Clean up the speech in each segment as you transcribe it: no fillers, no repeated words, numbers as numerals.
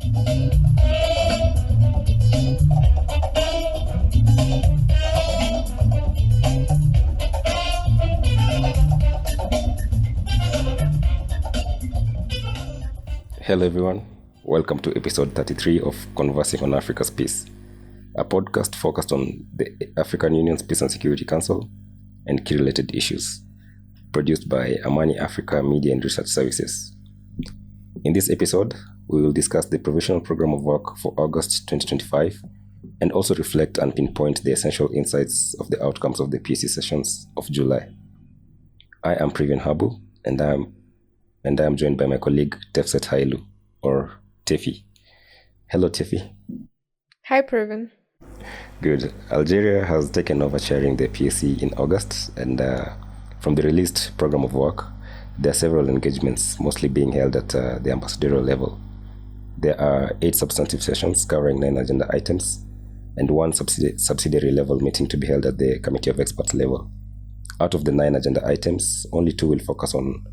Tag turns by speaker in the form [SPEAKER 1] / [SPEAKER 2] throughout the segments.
[SPEAKER 1] Hello everyone, welcome to episode 33 of Conversing on Africa's Peace, a podcast focused on the African Union's Peace and Security Council and key-related issues, produced by Amani Africa Media and Research Services. In this episode, we will discuss the provisional program of work for August 2025 and also reflect and pinpoint the essential insights of the outcomes of the PSC sessions of July. I am Previn Habu, and I am joined by my colleague Tefset Hailu, or Tefi. Hello, Tefi.
[SPEAKER 2] Hi, Previn.
[SPEAKER 1] Good. Algeria has taken over chairing the PSC in August, and from the released program of work, there are several engagements, mostly being held at the ambassadorial level. There are 8 substantive sessions covering 9 agenda items, and 1 subsidiary level meeting to be held at the Committee of Experts level. Out of the 9 agenda items, only 2 will focus on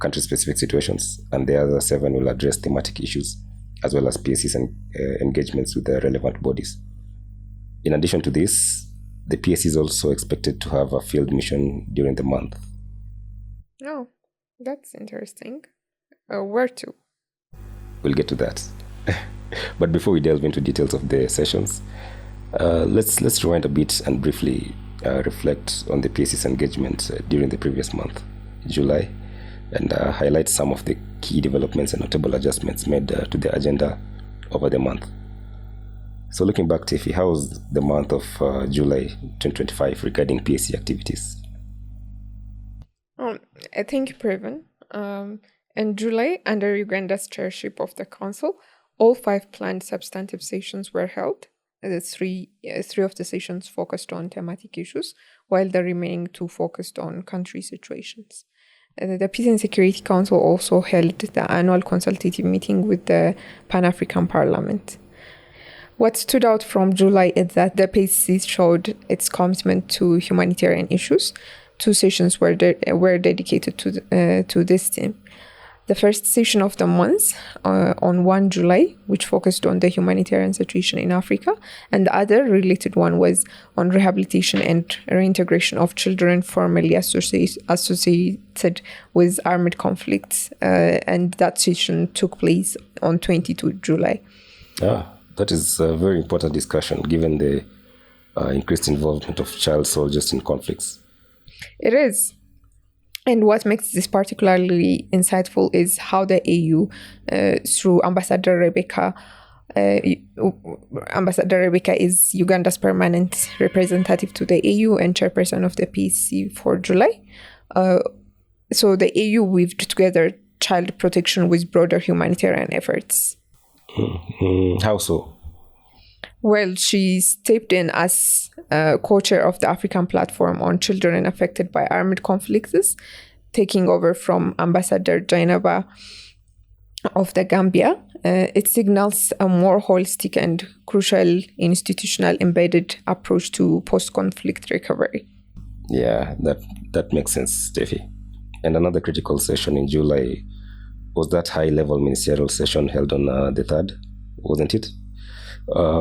[SPEAKER 1] country-specific situations, and the other 7 will address thematic issues, as well as PSCs and engagements with the relevant bodies. In addition to this, the PSC is also expected to have a field mission during the month.
[SPEAKER 2] Oh, that's interesting. Where to?
[SPEAKER 1] We'll get to that. But before we delve into details of the sessions, let's rewind a bit and briefly reflect on the PSC's engagement during the previous month, July, and highlight some of the key developments and notable adjustments made to the agenda over the month. So looking back, Tiffy, how was the month of July 2025 regarding PSC activities?
[SPEAKER 2] Thank you, Previn. In July, under Uganda's chairship of the Council, all 5 planned substantive sessions were held. Three of the sessions focused on thematic issues, while the remaining 2 focused on country situations. The Peace and Security Council also held the annual consultative meeting with the Pan-African Parliament. What stood out from July is that the PSC showed its commitment to humanitarian issues. 2 sessions were dedicated to this theme. The first session of the month, on 1 July, which focused on the humanitarian situation in Africa, and the other related one was on rehabilitation and reintegration of children formerly associated with armed conflicts, and that session took place on 22 July.
[SPEAKER 1] That is a very important discussion, given the increased involvement of child soldiers in conflicts.
[SPEAKER 2] It is. And what makes this particularly insightful is how the AU, through Ambassador Rebecca is Uganda's permanent representative to the AU and chairperson of the PSC for July. So the AU weaved together child protection with broader humanitarian efforts.
[SPEAKER 1] How so?
[SPEAKER 2] Well, she stepped in as co-chair of the African Platform on Children Affected by Armed Conflicts, taking over from Ambassador Jainaba of the Gambia. It signals a more holistic and crucial institutional embedded approach to post-conflict recovery.
[SPEAKER 1] Yeah, that makes sense, Steffi. And another critical session in July was that high-level ministerial session held on the 3rd, wasn't it?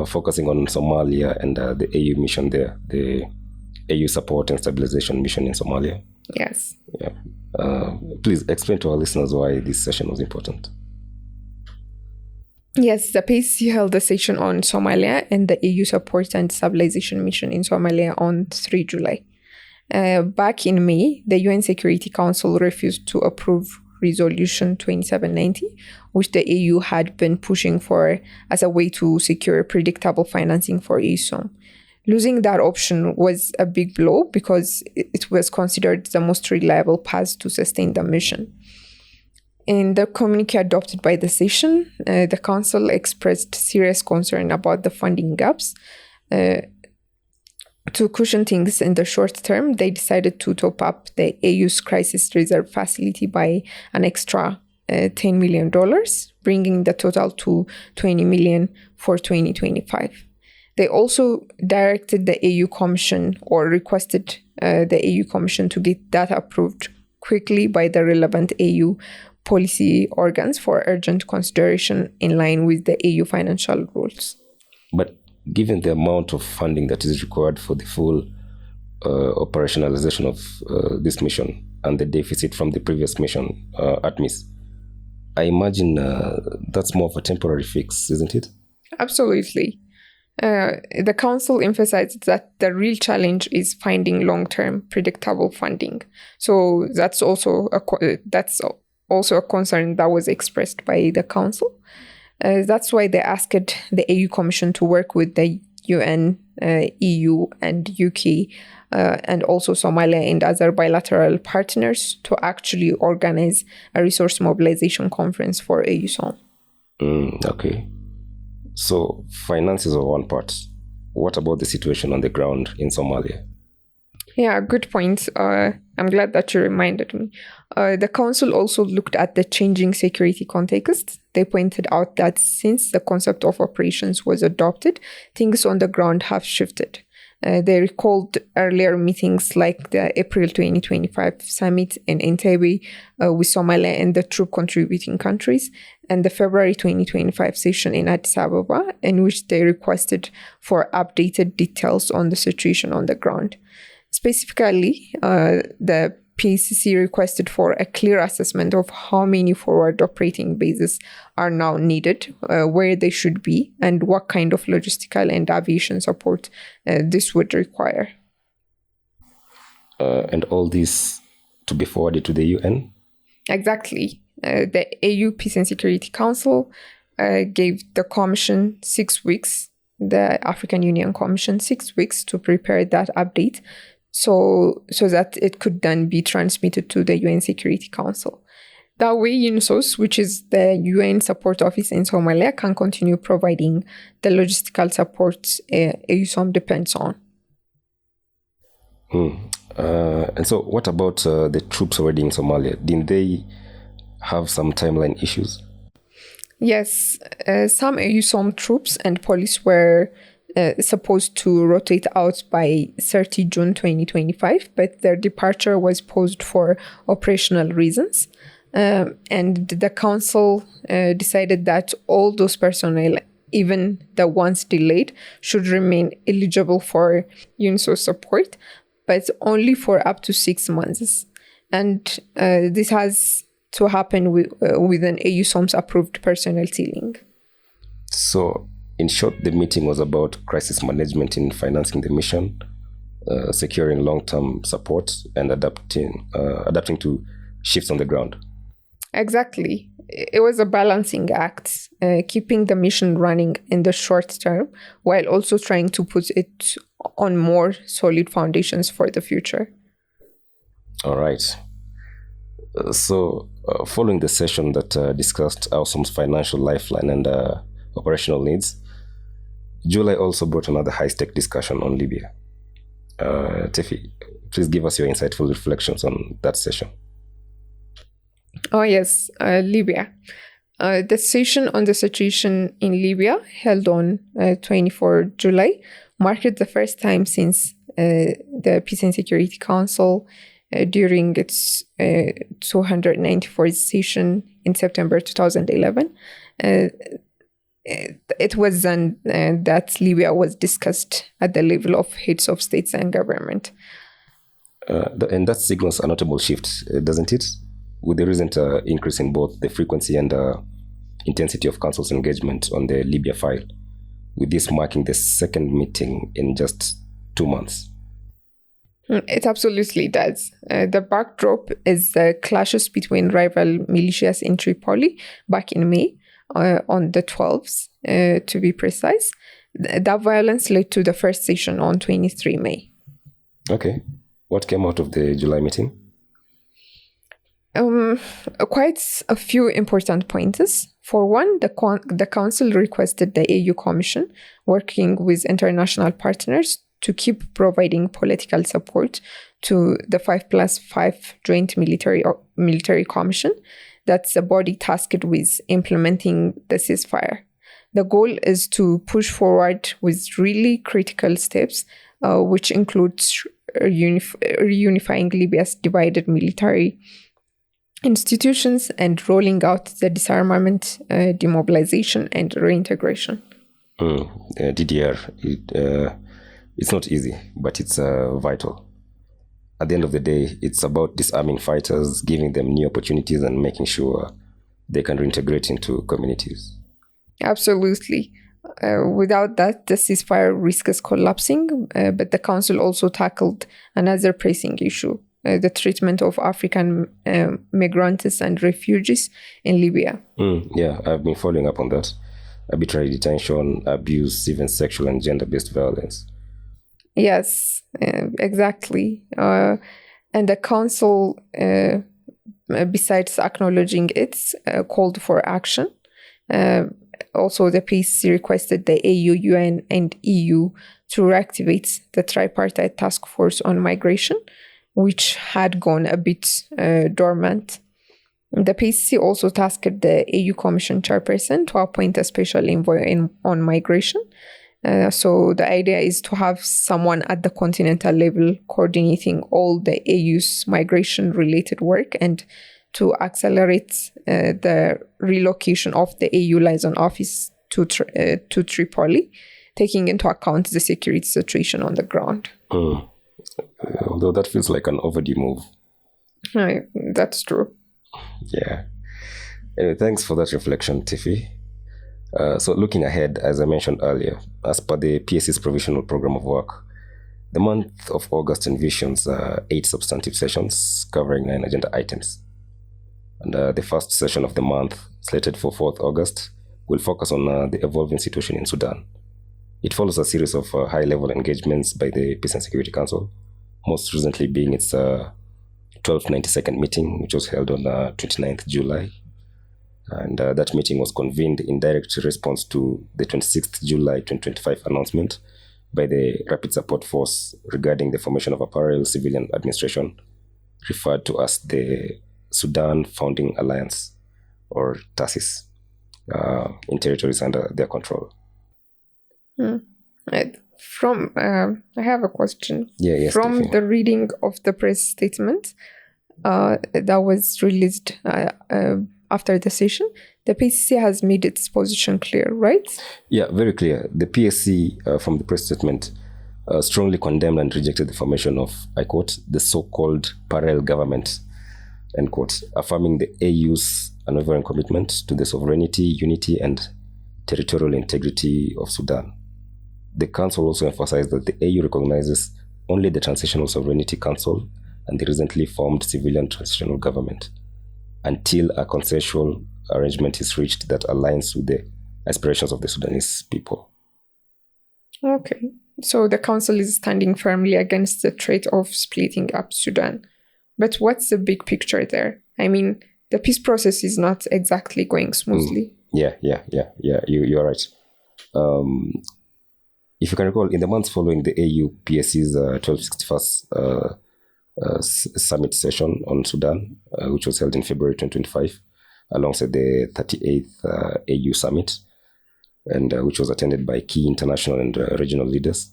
[SPEAKER 1] Focusing on Somalia and the AU mission there, the AU support and stabilization mission in Somalia.
[SPEAKER 2] Yes.
[SPEAKER 1] Yeah. Please explain to our listeners why this session was important.
[SPEAKER 2] Yes, the PSC held a session on Somalia and the AU support and stabilization mission in Somalia on 3 July. Back in May, the UN Security Council refused to approve Resolution 2790, which the AU had been pushing for as a way to secure predictable financing for AUSSOM. Losing that option was a big blow because it was considered the most reliable path to sustain the mission. In the communique adopted by the session, the Council expressed serious concern about the funding gaps. To cushion things in the short term, they decided to top up the AU's crisis reserve facility by an extra $10 million, bringing the total to $20 million for 2025. They also directed the AU Commission or requested the AU Commission to get that approved quickly by the relevant AU policy organs for urgent consideration in line with the AU financial rules.
[SPEAKER 1] But given the amount of funding that is required for the full operationalization of this mission and the deficit from the previous mission, ATMIS, I imagine that's more of a temporary fix, isn't it?
[SPEAKER 2] Absolutely. The Council emphasized that the real challenge is finding long-term predictable funding. So that's also a concern that was expressed by the Council. That's why they asked the AU Commission to work with the UN, EU, and UK, and also Somalia and other bilateral partners to actually organize a resource mobilization conference for AUSSOM.
[SPEAKER 1] Okay. So finances are one part. What about the situation on the ground in Somalia?
[SPEAKER 2] Yeah, good point. I'm glad that you reminded me. The Council also looked at the changing security context. They pointed out that since the concept of operations was adopted, things on the ground have shifted. They recalled earlier meetings like the April 2025 summit in Entebbe with Somalia and the troop contributing countries, and the February 2025 session in Addis Ababa, in which they requested for updated details on the situation on the ground. Specifically, the PCC requested for a clear assessment of how many forward operating bases are now needed, where they should be, and what kind of logistical and aviation support this would require.
[SPEAKER 1] And all this to be forwarded to the UN?
[SPEAKER 2] Exactly. The AU Peace and Security Council gave the Commission 6 weeks, the African Union Commission 6 weeks to prepare that update, so that it could then be transmitted to the UN Security Council. That way, UNSOS, which is the UN Support Office in Somalia, can continue providing the logistical support AUSSOM depends on.
[SPEAKER 1] And so what about the troops already in Somalia? Didn't they have some timeline issues?
[SPEAKER 2] Yes, some AUSSOM troops and police were supposed to rotate out by 30 June 2025, but their departure was paused for operational reasons. And the Council decided that all those personnel, even the ones delayed, should remain eligible for UNSOS support, but only for up to 6 months. And this has to happen within AUSSOM's approved personnel ceiling.
[SPEAKER 1] So, in short, the meeting was about crisis management in financing the mission, securing long-term support, and adapting to shifts on the ground.
[SPEAKER 2] Exactly. It was a balancing act, keeping the mission running in the short term, while also trying to put it on more solid foundations for the future.
[SPEAKER 1] All right. So, following the session that discussed AUSSOM's financial lifeline and operational needs, July also brought another high-stake discussion on Libya. Tefi, please give us your insightful reflections on that session.
[SPEAKER 2] Oh yes, Libya. The session on the situation in Libya, held on 24 July, marked the first time since the Peace and Security Council during its 294th session in September 2011. It was then that Libya was discussed at the level of heads of states and government.
[SPEAKER 1] And that signals a notable shift, doesn't it? With the recent increase in both the frequency and intensity of Council's engagement on the Libya file, with this marking the second meeting in just 2 months.
[SPEAKER 2] It absolutely does. The backdrop is the clashes between rival militias in Tripoli back in May, on the 12th, to be precise. That violence led to the first session on 23 May.
[SPEAKER 1] Okay. What came out of the July meeting?
[SPEAKER 2] Quite a few important points. For one, the Council requested the AU Commission, working with international partners, to keep providing political support to the 5+5 Joint Military Commission. That's a body tasked with implementing the ceasefire. The goal is to push forward with really critical steps, which includes reunifying Libya's divided military institutions and rolling out the disarmament, demobilization, and reintegration.
[SPEAKER 1] DDR, it's not easy, but it's vital. At the end of the day, it's about disarming fighters, giving them new opportunities, and making sure they can reintegrate into communities.
[SPEAKER 2] Absolutely. Without that, the ceasefire risks collapsing, but the Council also tackled another pressing issue, the treatment of African migrants and refugees in Libya.
[SPEAKER 1] Yeah, I've been following up on that. Arbitrary detention, abuse, even sexual and gender-based violence.
[SPEAKER 2] Yes, exactly. And the Council, besides acknowledging it, called for action. Also, the PSC requested the AU, UN, and EU to reactivate the tripartite task force on migration, which had gone a bit dormant. The PSC also tasked the AU Commission chairperson to appoint a special envoy on migration. So the idea is to have someone at the continental level coordinating all the AU's migration-related work and to accelerate the relocation of the AU liaison office to Tripoli, taking into account the security situation on the ground.
[SPEAKER 1] Although that feels like an overdue move.
[SPEAKER 2] That's true.
[SPEAKER 1] Yeah. Anyway, thanks for that reflection, Tiffy. So looking ahead, as I mentioned earlier, as per the PSC's provisional program of work, the month of August envisions 8 substantive sessions covering 9 agenda items. And the first session of the month, slated for 4th August, will focus on the evolving situation in Sudan. It follows a series of high-level engagements by the Peace and Security Council, most recently being its 12th 92nd meeting, which was held on 29th July. And that meeting was convened in direct response to the 26th July 2025 announcement by the Rapid Support Force regarding the formation of a parallel civilian administration, referred to as the Sudan Founding Alliance, or TASIS, in territories under their control.
[SPEAKER 2] I have a question.
[SPEAKER 1] Yes,
[SPEAKER 2] From
[SPEAKER 1] definitely.
[SPEAKER 2] the reading of the press statement that was released after the session, the PSC has made its position clear, right?
[SPEAKER 1] Yeah, very clear. The PSC, from the press statement, strongly condemned and rejected the formation of, I quote, the so-called parallel government, end quote, affirming the AU's unwavering commitment to the sovereignty, unity, and territorial integrity of Sudan. The Council also emphasized that the AU recognizes only the Transitional Sovereignty Council and the recently formed civilian transitional government until a consensual arrangement is reached that aligns with the aspirations of the Sudanese people.
[SPEAKER 2] Okay, so the Council is standing firmly against the threat of splitting up Sudan. But what's the big picture there? I mean, the peace process is not exactly going smoothly.
[SPEAKER 1] Yeah. You're right. If you can recall, in the months following the AU PSC's 1261st summit session on Sudan, which was held in February 2025, alongside the 38th AU summit, and which was attended by key international and regional leaders,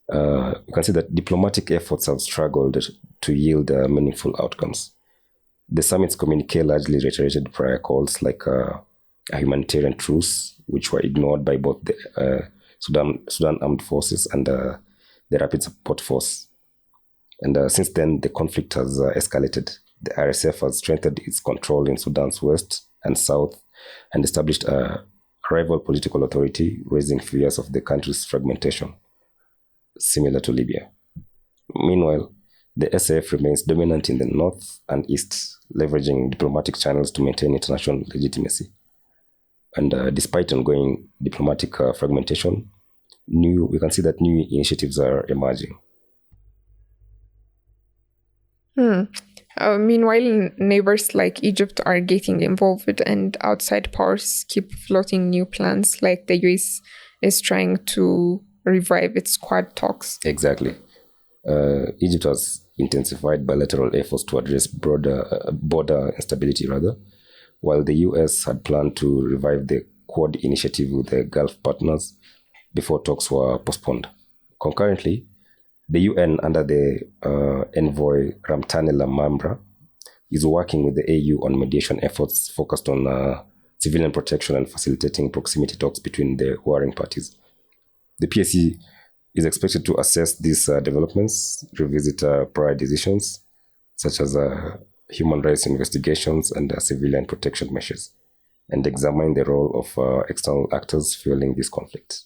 [SPEAKER 1] you can see that diplomatic efforts have struggled to yield meaningful outcomes. The summit's communique largely reiterated prior calls like a humanitarian truce, which were ignored by both the Sudan Armed Forces and the Rapid Support Force. And since then, the conflict has escalated. The RSF has strengthened its control in Sudan's west and south and established a rival political authority, raising fears of the country's fragmentation, similar to Libya. Meanwhile, the SAF remains dominant in the north and east, leveraging diplomatic channels to maintain international legitimacy. And despite ongoing diplomatic fragmentation, we can see that new initiatives are emerging.
[SPEAKER 2] Meanwhile, neighbors like Egypt are getting involved, and outside powers keep floating new plans, like the US is trying to revive its Quad talks.
[SPEAKER 1] Exactly. Egypt has intensified bilateral efforts to address border instability, while the US had planned to revive the Quad initiative with the Gulf partners before talks were postponed. Concurrently, the UN, under the envoy Ramtane Lamamra, is working with the AU on mediation efforts focused on civilian protection and facilitating proximity talks between the warring parties. The PSC is expected to assess these developments, revisit prior decisions, such as human rights investigations and civilian protection measures, and examine the role of external actors fueling this conflict.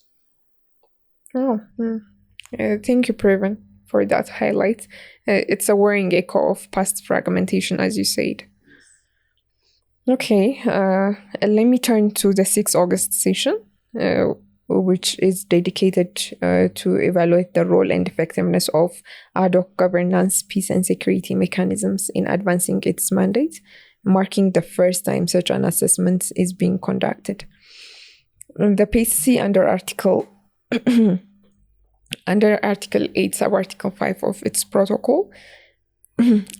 [SPEAKER 2] Thank you, Prevan, for that highlight. It's a worrying echo of past fragmentation, as you said. Okay, let me turn to the 6th August session, which is dedicated to evaluate the role and effectiveness of adhoc governance, peace and security mechanisms in advancing its mandate, marking the first time such an assessment is being conducted. The PSC under Article 8, Sub-Article 5 of its protocol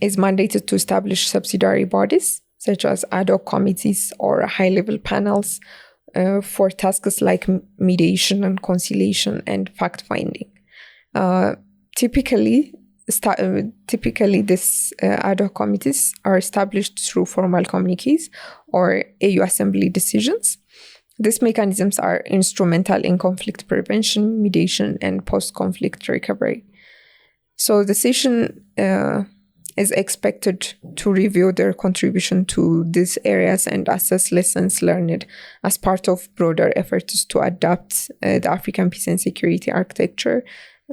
[SPEAKER 2] is mandated to establish subsidiary bodies, such as ad hoc committees or high-level panels for tasks like mediation and conciliation and fact-finding. Typically, these ad hoc committees are established through formal communiques or AU Assembly decisions. These mechanisms are instrumental in conflict prevention, mediation, and post-conflict recovery. So the session is expected to review their contribution to these areas and assess lessons learned as part of broader efforts to adapt the African peace and security architecture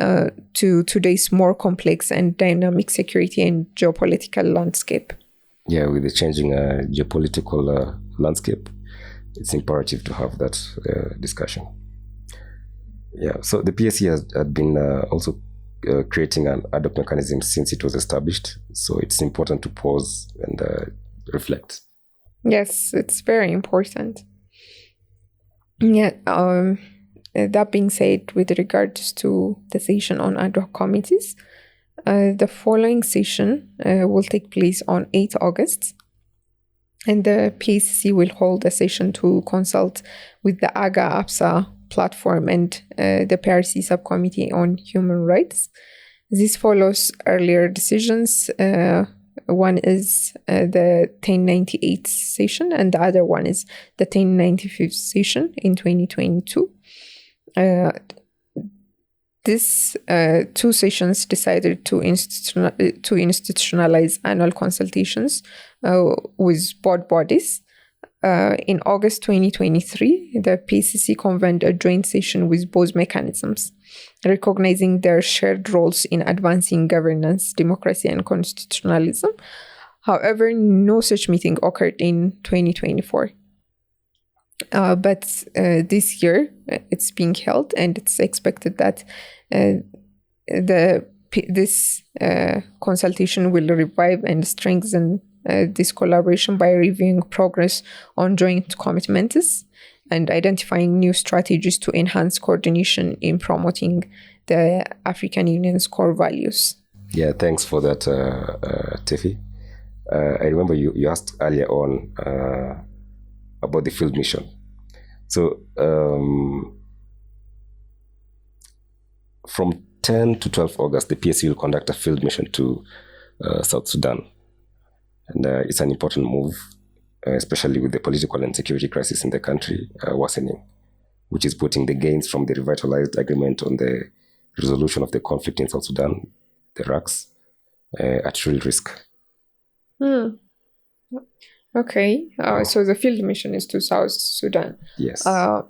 [SPEAKER 2] to today's more complex and dynamic security and geopolitical landscape.
[SPEAKER 1] Yeah, with the changing geopolitical landscape, it's imperative to have that discussion. Yeah, so the PSC had been also creating an ad hoc mechanism since it was established. So it's important to pause and reflect.
[SPEAKER 2] Yes, it's very important. Yeah. That being said, with regards to the session on ad hoc committees, the following session will take place on 8 August. And the PSC will hold a session to consult with the AGA-APSA platform and the PRC subcommittee on human rights. This follows earlier decisions. One is the 1098 session, and the other one is the 1095 session in 2022. These two sessions decided to institutionalize annual consultations with board bodies. In August 2023, the PCC convened a joint session with both mechanisms, recognizing their shared roles in advancing governance, democracy, and constitutionalism. However, no such meeting occurred in 2024. But this year, it's being held, and it's expected that this consultation will revive and strengthen this collaboration by reviewing progress on joint commitments and identifying new strategies to enhance coordination in promoting the African Union's core values.
[SPEAKER 1] Yeah, thanks for that, Tefi. I remember you asked earlier on about the field mission. So from 10 to 12 August, the PSC will conduct a field mission to South Sudan. And it's an important move, especially with the political and security crisis in the country worsening, which is putting the gains from the revitalized agreement on the resolution of the conflict in South Sudan, the RACs, at real risk.
[SPEAKER 2] Okay, so the field mission is to South Sudan.
[SPEAKER 1] Yes.
[SPEAKER 2] I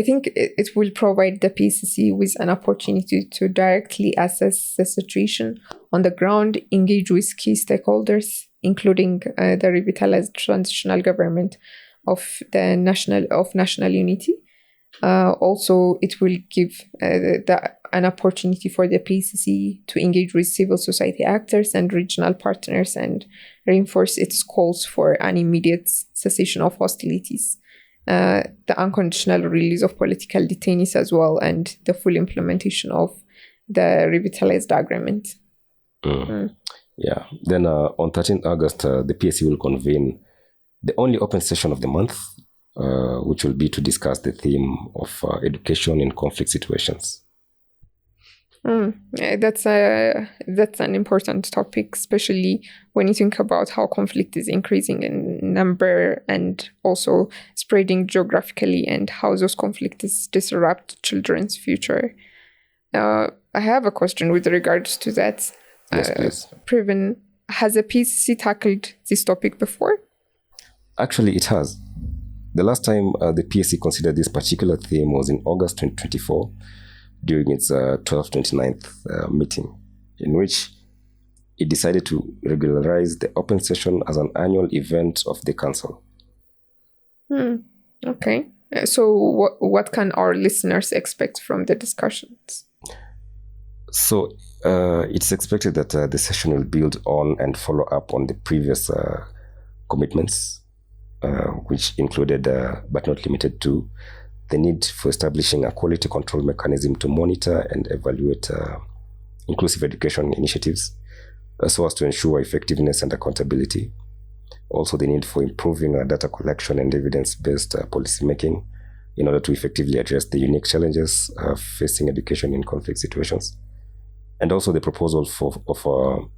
[SPEAKER 2] think it will provide the PCC with an opportunity to directly assess the situation on the ground, engage with key stakeholders, including the revitalized transitional government of national unity. Also, it will give an opportunity for the PCC to engage with civil society actors and regional partners and reinforce its calls for an immediate cessation of hostilities, the unconditional release of political detainees as well, and the full implementation of the revitalized agreement.
[SPEAKER 1] Yeah. Then on 13 August, the PSC will convene the only open session of the month, which will be to discuss the theme of education in conflict situations.
[SPEAKER 2] Yeah, that's an important topic, especially when you think about how conflict is increasing in number and also spreading geographically, and how those conflicts disrupt children's future. I have a question with regards to that.
[SPEAKER 1] Yes, please.
[SPEAKER 2] Previn, has a PCC tackled this topic before?
[SPEAKER 1] Actually, it has. The last time the PSC considered this particular theme was in August 2024 during its 12th 29th meeting, in which it decided to regularize the open session as an annual event of the Council.
[SPEAKER 2] Okay. So what can our listeners expect from the discussions?
[SPEAKER 1] So it's expected that the session will build on and follow up on the previous commitments, which included, but not limited to, the need for establishing a quality control mechanism to monitor and evaluate inclusive education initiatives, so as to ensure effectiveness and accountability. Also, the need for improving data collection and evidence-based policy making in order to effectively address the unique challenges facing education in conflict situations. And also the proposal of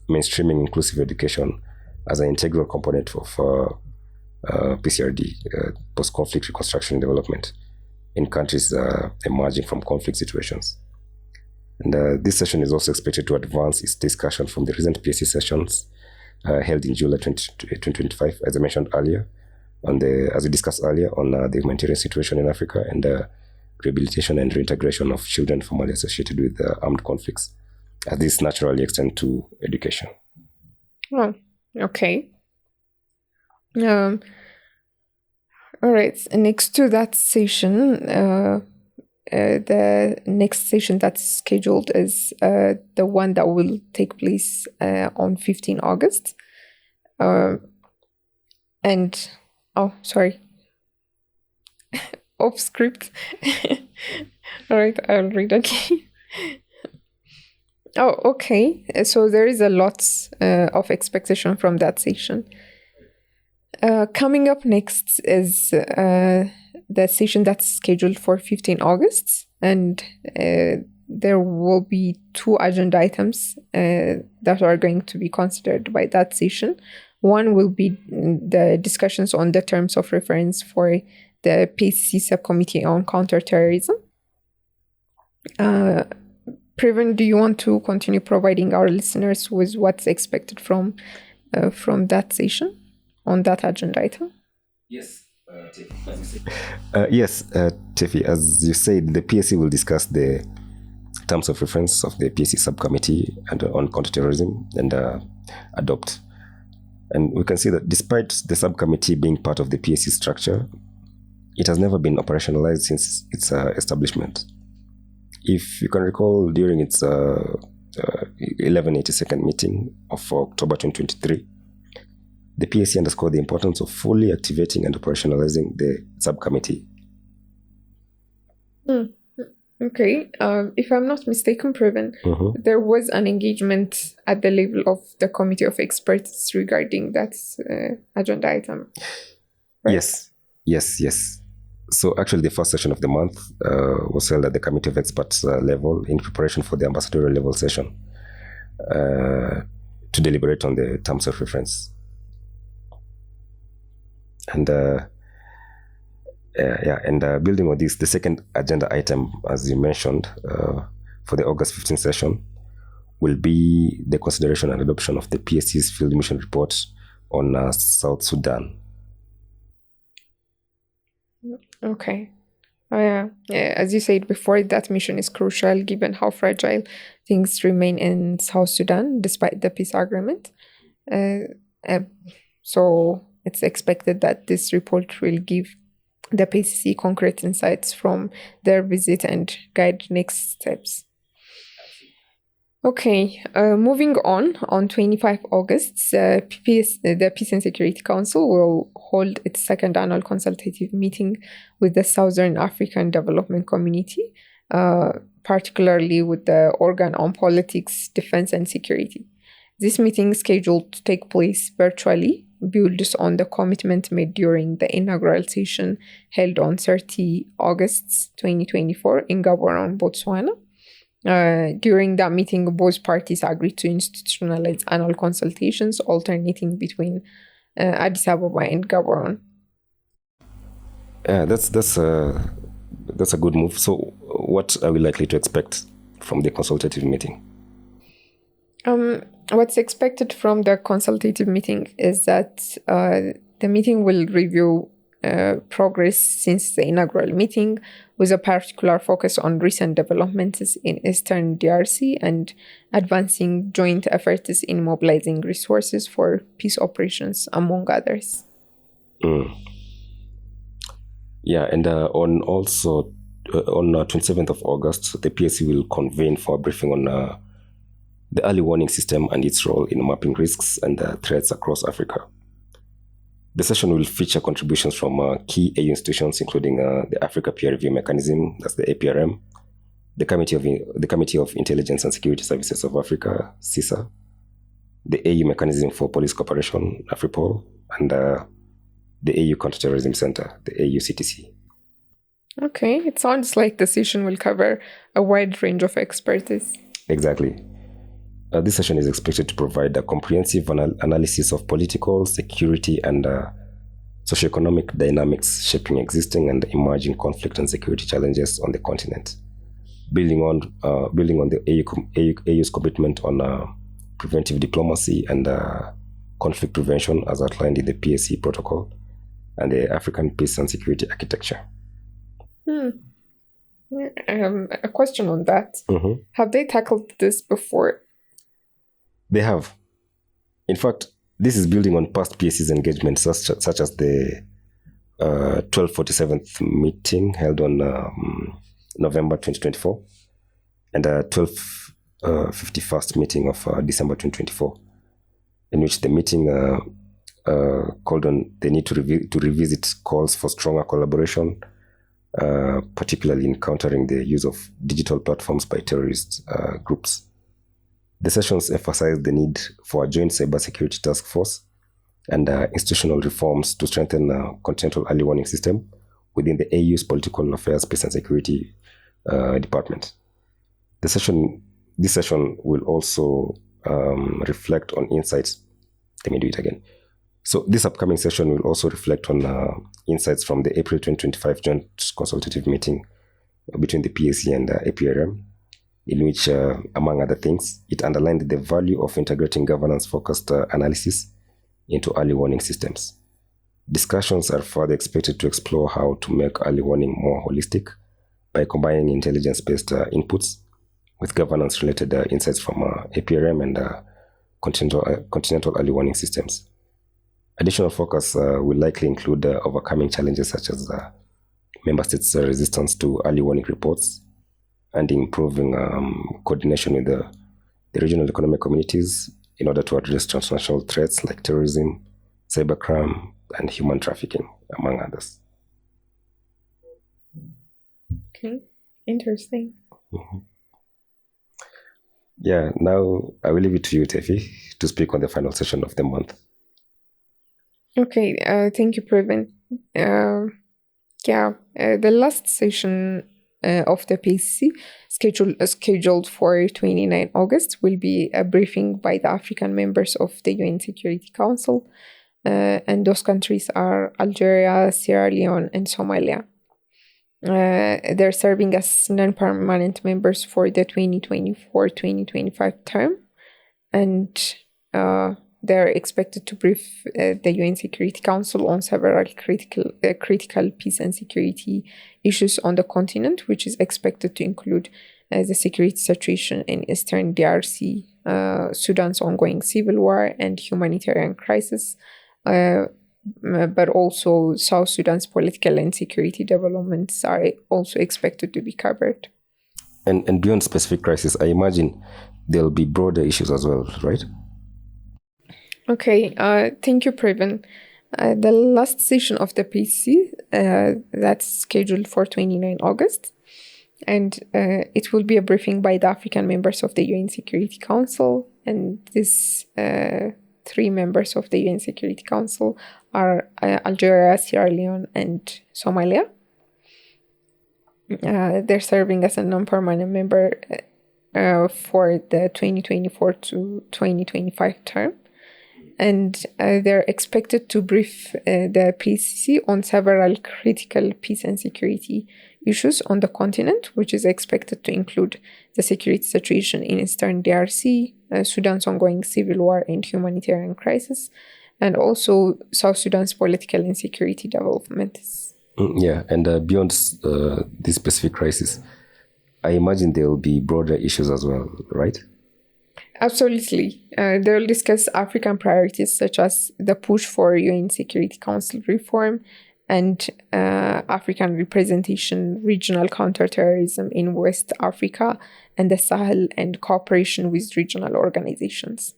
[SPEAKER 1] mainstreaming inclusive education as an integral component of PCRD, post-conflict reconstruction and development, in countries emerging from conflict situations. And this session is also expected to advance its discussion from the recent PSC sessions held in July 2025, as I mentioned earlier, as we discussed earlier, on the humanitarian situation in Africa and rehabilitation and reintegration of children formerly associated with armed conflicts. This naturally extends to education.
[SPEAKER 2] Oh, okay. All right. Next to that session, the next session that's scheduled is the one that will take place on 15 August. And, oh, sorry. Off script. All right, I'll read again. Oh, okay. So there is a lot of expectation from that session. Coming up next is the session that's scheduled for 15 August, and there will be 2 agenda items that are going to be considered by that session. One will be the discussions on the terms of reference for the PCC subcommittee on counterterrorism. Previn, do you want to continue providing our listeners with what's expected from that session on that agenda item?
[SPEAKER 1] Yes, Tefi, as you said, the PSC will discuss the terms of reference of the PSC subcommittee and on counterterrorism and adopt. And we can see that despite the subcommittee being part of the PSC structure, it has never been operationalized since its establishment. If you can recall, during its 1182nd meeting of October 2023, the PSC underscored the importance of fully activating and operationalizing the subcommittee.
[SPEAKER 2] Okay. If I'm not mistaken, Previn, there was an engagement at the level of the committee of experts regarding that agenda item. Right?
[SPEAKER 1] Yes. So actually the first session of the month was held at the committee of experts level in preparation for the ambassadorial level session to deliberate on the terms of reference. And building on this, the second agenda item, as you mentioned, for the August 15th session will be the consideration and adoption of the PSC's field mission report on South Sudan.
[SPEAKER 2] Okay. As you said before, that mission is crucial given how fragile things remain in South Sudan despite the peace agreement. So it's expected that this report will give the PCC concrete insights from their visit and guide next steps. Okay, moving on 25 August, the Peace and Security Council will hold its second annual consultative meeting with the Southern African Development Community, particularly with the organ on politics, defense, and security. This meeting, scheduled to take place virtually, builds on the commitment made during the inaugural session held on 30 August 2024 in Gaborone, Botswana. During that meeting, both parties agreed to institutionalize annual consultations alternating between Addis Ababa and Gaborone.
[SPEAKER 1] Yeah, that's a good move. So, what are we likely to expect from the consultative meeting?
[SPEAKER 2] What's expected from the consultative meeting is that the meeting will review progress since the inaugural meeting, with a particular focus on recent developments in Eastern DRC and advancing joint efforts in mobilizing resources for peace operations, among others.
[SPEAKER 1] Yeah, and on 27th of August, the PSC will convene for a briefing on the early warning system and its role in mapping risks and threats across Africa. The session will feature contributions from key AU institutions, including the Africa Peer Review Mechanism, that's the APRM, the Committee of Intelligence and Security Services of Africa, CISA, the AU Mechanism for Police Cooperation, AFRIPOL, and the AU Counterterrorism Center, the AUCTC.
[SPEAKER 2] Okay, it sounds like the session will cover a wide range of expertise.
[SPEAKER 1] Exactly. This session is expected to provide a comprehensive analysis of political, security, and socioeconomic dynamics shaping existing and emerging conflict and security challenges on the continent, building on the AU's commitment on preventive diplomacy and conflict prevention as outlined in the PSC protocol and the African Peace and Security Architecture.
[SPEAKER 2] A question on that.
[SPEAKER 1] Mm-hmm.
[SPEAKER 2] Have they tackled this before?
[SPEAKER 1] They have. In fact, this is building on past PSC's engagements, such as the 1247th meeting held on November 2024 and the 1251st meeting of December 2024, in which the meeting called on the need to revisit calls for stronger collaboration, particularly in countering the use of digital platforms by terrorist groups. The sessions emphasized the need for a joint cybersecurity task force and institutional reforms to strengthen continental early warning system within the AU's Political Affairs, Peace and Security Department. This session will also reflect on insights. Let me do it again. So this upcoming session will also reflect on insights from the April 2025 joint consultative meeting between the PSC and APRM, in which, among other things, it underlined the value of integrating governance-focused analysis into early warning systems. Discussions are further expected to explore how to make early warning more holistic by combining intelligence-based inputs with governance-related insights from APRM and continental early warning systems. Additional focus will likely include overcoming challenges such as member states' resistance to early warning reports, and improving coordination with the regional economic communities in order to address transnational threats like terrorism, cybercrime, and human trafficking, among others.
[SPEAKER 2] Okay, interesting.
[SPEAKER 1] Mm-hmm. Yeah, now I will leave it to you, Tefi, to speak on the final session of the month.
[SPEAKER 2] Okay, thank you, Previn. The last session of the PSC, scheduled for 29 August, will be a briefing by the African members of the UN Security Council, and those countries are Algeria, Sierra Leone, and Somalia. They're serving as non-permanent members for the 2024-2025 term, and they're expected to brief the UN Security Council on several critical peace and security issues on the continent, which is expected to include the security situation in Eastern DRC, Sudan's ongoing civil war and humanitarian crisis, but also South Sudan's political and security developments are also expected to be covered.
[SPEAKER 1] And beyond specific crisis, I imagine there'll be broader issues as well, right?
[SPEAKER 2] Okay, thank you, Previn. The last session of the PSC, that's scheduled for 29 August, and it will be a briefing by the African members of the UN Security Council, and these three members of the UN Security Council are Algeria, Sierra Leone, and Somalia. They're serving as a non-permanent member for the 2024 to 2025 term. And they're expected to brief the PCC on several critical peace and security issues on the continent, which is expected to include the security situation in Eastern DRC, Sudan's ongoing civil war and humanitarian crisis, and also South Sudan's political and security developments.
[SPEAKER 1] Yeah, and beyond this specific crisis, I imagine there will be broader issues as well, right?
[SPEAKER 2] Absolutely. They will discuss African priorities such as the push for UN Security Council reform and African representation, regional counterterrorism in West Africa and the Sahel, and cooperation with regional organizations.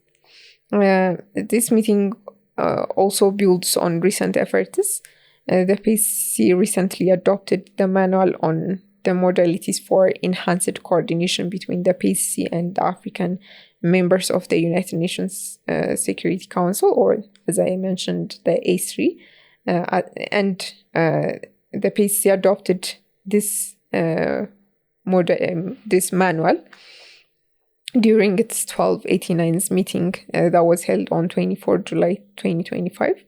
[SPEAKER 2] This meeting also builds on recent efforts. The PCC recently adopted the manual on the modalities for enhanced coordination between the PCC and the African members of the United Nations Security Council, or as I mentioned, the A3. And the PCC adopted this this manual during its 1289th meeting that was held on 24 July 2025.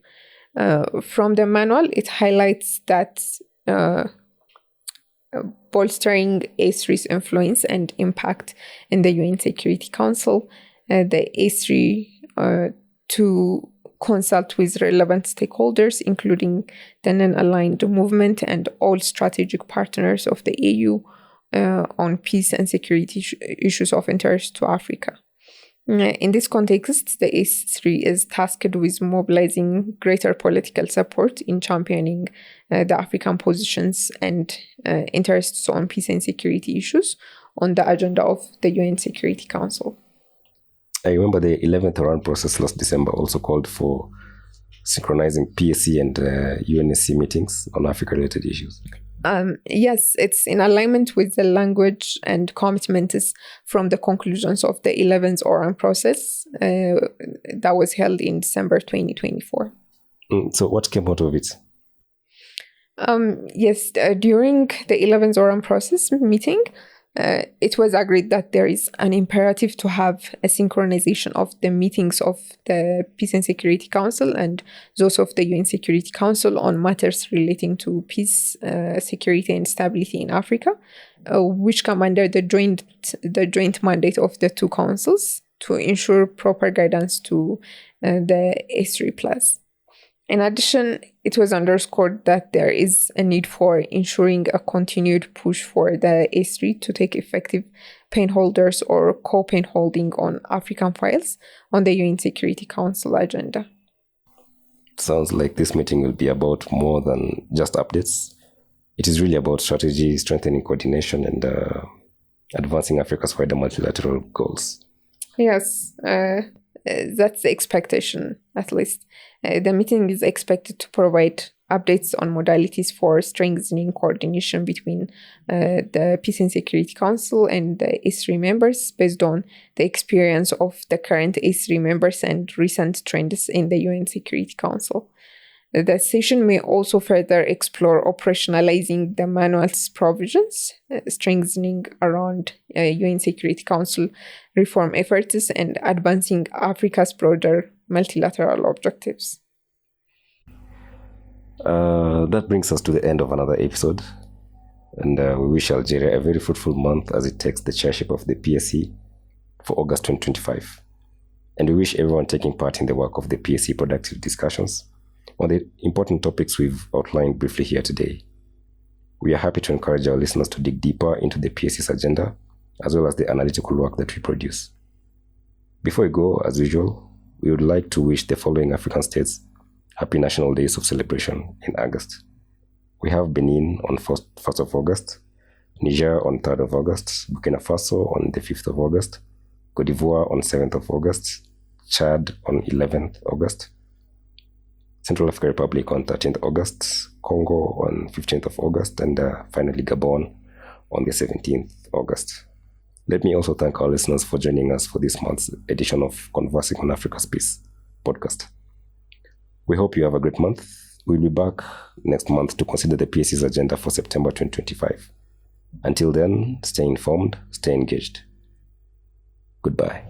[SPEAKER 2] From the manual, it highlights that bolstering A3's influence and impact in the UN Security Council, the A3 to consult with relevant stakeholders, including the non-aligned movement and all strategic partners of the AU on peace and security issues of interest to Africa. In this context, the A3 is tasked with mobilizing greater political support in championing the African positions and interests on peace and security issues on the agenda of the UN Security Council.
[SPEAKER 1] I remember the 11th round process last December also called for synchronizing PSC and UNSC meetings on Africa-related issues.
[SPEAKER 2] Yes, it's in alignment with the language and commitments from the conclusions of the 11th Oran process that was held in December 2024.
[SPEAKER 1] So what came out of it?
[SPEAKER 2] Yes, during the 11th Oran process meeting, it was agreed that there is an imperative to have a synchronization of the meetings of the Peace and Security Council and those of the UN Security Council on matters relating to peace, security, and stability in Africa, which come under the joint mandate of the two councils to ensure proper guidance to the A3+. In addition, it was underscored that there is a need for ensuring a continued push for the A3 to take effective pen holders or co-pen holding on African files on the UN Security Council agenda.
[SPEAKER 1] Sounds like this meeting will be about more than just updates. It is really about strategy, strengthening coordination, and advancing Africa's wider multilateral goals.
[SPEAKER 2] Yes, that's the expectation, at least. The meeting is expected to provide updates on modalities for strengthening coordination between the Peace and Security Council and the A3 members based on the experience of the current A3 members and recent trends in the UN Security Council. The session may also further explore operationalizing the manual's provisions, strengthening around UN Security Council reform efforts, and advancing Africa's broader multilateral objectives.
[SPEAKER 1] That brings us to the end of another episode, and we wish Algeria a very fruitful month as it takes the chairship of the PSC for August 2025. And we wish everyone taking part in the work of the PSC productive discussions on the important topics we've outlined briefly here today. We are happy to encourage our listeners to dig deeper into the PSC's agenda, as well as the analytical work that we produce. Before we go, as usual, we would like to wish the following African states happy National Days of Celebration in August. We have Benin on 1st of August, Niger on 3rd of August, Burkina Faso on the 5th of August, Cote d'Ivoire on 7th of August, Chad on 11th August, Central African Republic on 13th August, Congo on 15th of August, and finally Gabon on the 17th August. Let me also thank our listeners for joining us for this month's edition of Conversing on Africa's Peace podcast. We hope you have a great month. We'll be back next month to consider the PSC's agenda for September 2025. Until then, stay informed, stay engaged. Goodbye.